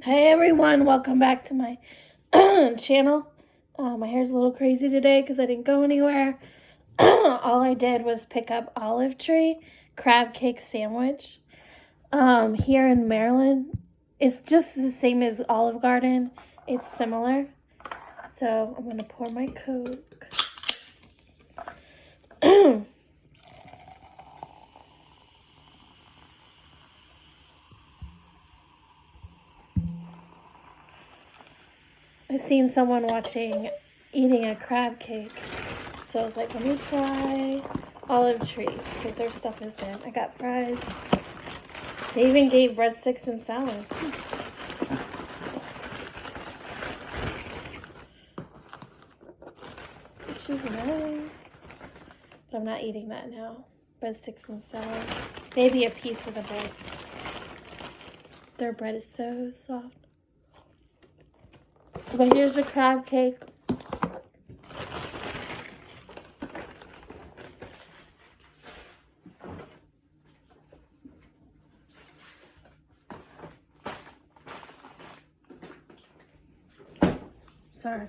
Hey everyone, welcome back to my channel. My hair's a little crazy today because I didn't go anywhere. All I did was pick up Olive Tree crab cake sandwich here in Maryland. It's just the same as Olive Garden. It's similar. So I'm going to pour my Coke. I seen someone eating a crab cake. So I was like, let me try Olive Tree because their stuff is good. I got fries. They even gave breadsticks and salad. Which is nice. But I'm not eating that now. Breadsticks and salad. Maybe a piece of the bread. Their bread is so soft. But here's the crab cake. Sorry.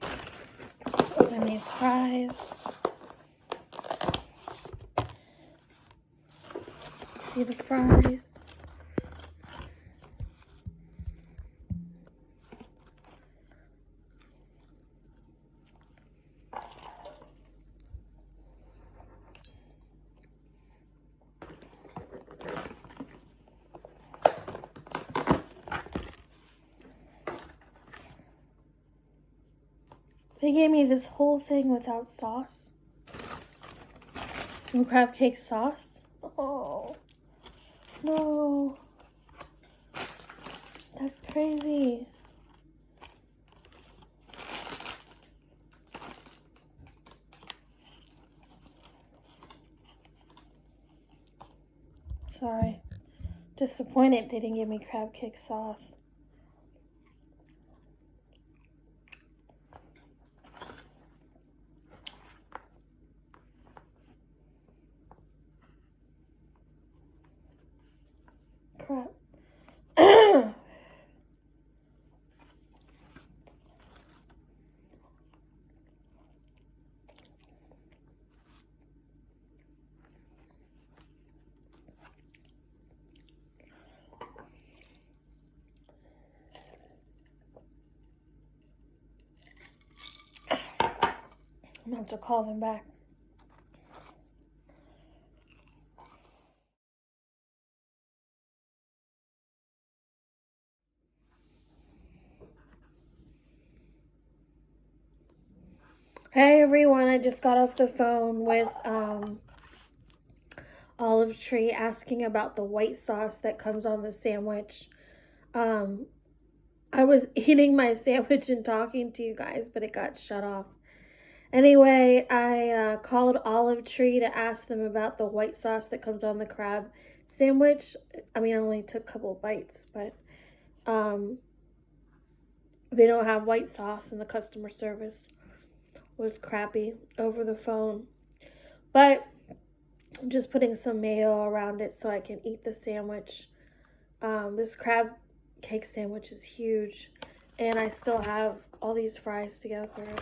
And these fries. See the fries? They gave me this whole thing without sauce. No crab cake sauce. Oh, no. That's crazy. Sorry. Disappointed they didn't give me crab cake sauce. Crap. I'm going to have to call them back. Hey everyone, I just got off the phone with Olive Tree asking about the white sauce that comes on the sandwich. I was eating my sandwich and talking to you guys, but it got shut off. Anyway, I called Olive Tree to ask them about the white sauce that comes on the crab sandwich. I mean, I only took a couple bites, but they don't have white sauce, and the customer service was crappy over the phone. But I'm just putting some mayo around it so I can eat the sandwich. This crab cake sandwich is huge, and I still have all these fries to go through.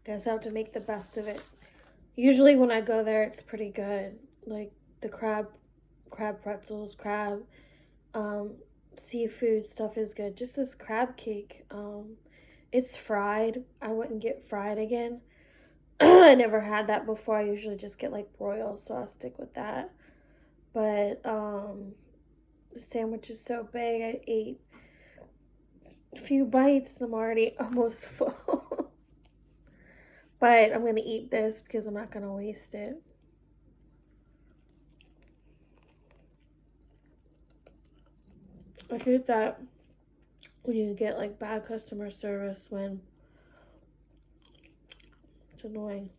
Guess I have to make the best of it. Usually when I go there, it's pretty good. Like the crab pretzels, seafood stuff is good. Just this crab cake, it's fried. I wouldn't get fried again. I never had that before. I usually just get like broiled, so I'll stick with that. But the sandwich is so big. I ate a few bites. I'm already almost full. But I'm going to eat this because I'm not going to waste it. I hate that when you get like bad customer service when it's annoying.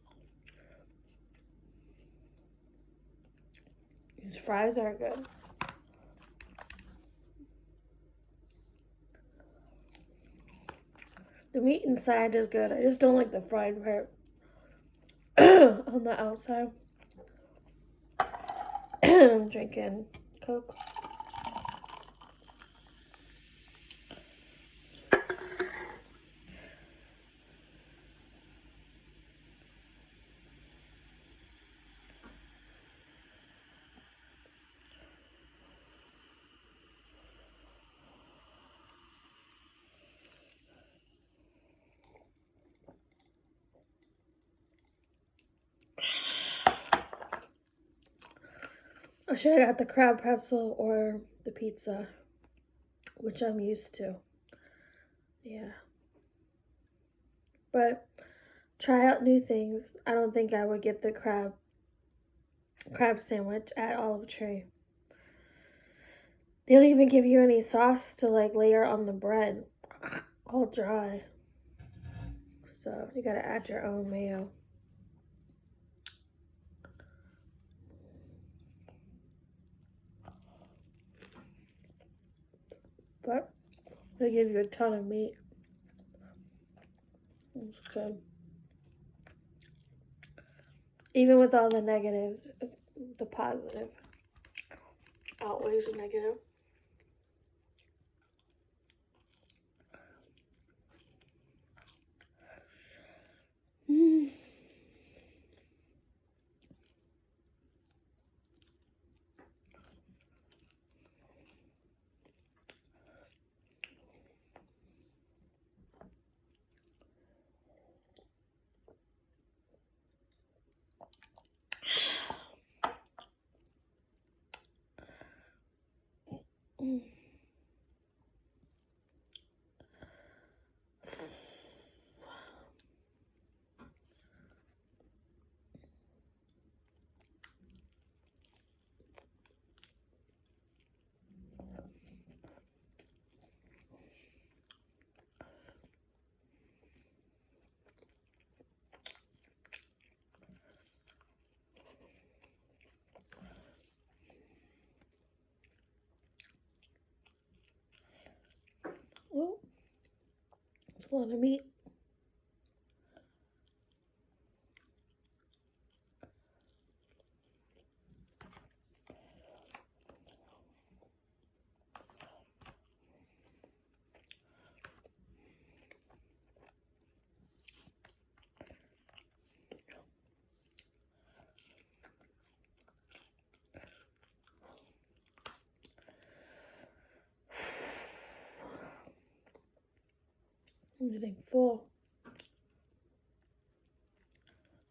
These fries are good. The meat inside is good. I just don't like the fried part. on the outside. I'm drinking Coke. I should have got the crab pretzel or the pizza, which I'm used to. Yeah. But try out new things. I don't think I would get the crab sandwich at Olive Tree. They don't even give you any sauce to like layer on the bread. All dry. So you gotta add your own mayo. But they give you a ton of meat. It's good. Even with all the negatives, the positive outweighs the negative. Mm. Mm. Well, it's a lot of meat. I'm getting full.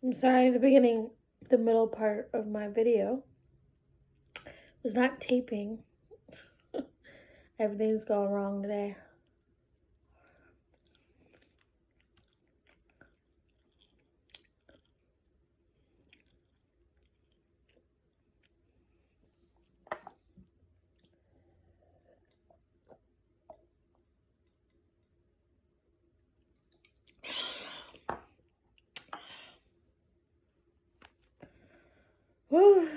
I'm sorry, the middle part of my video was not taping. Everything's going wrong today. Woo.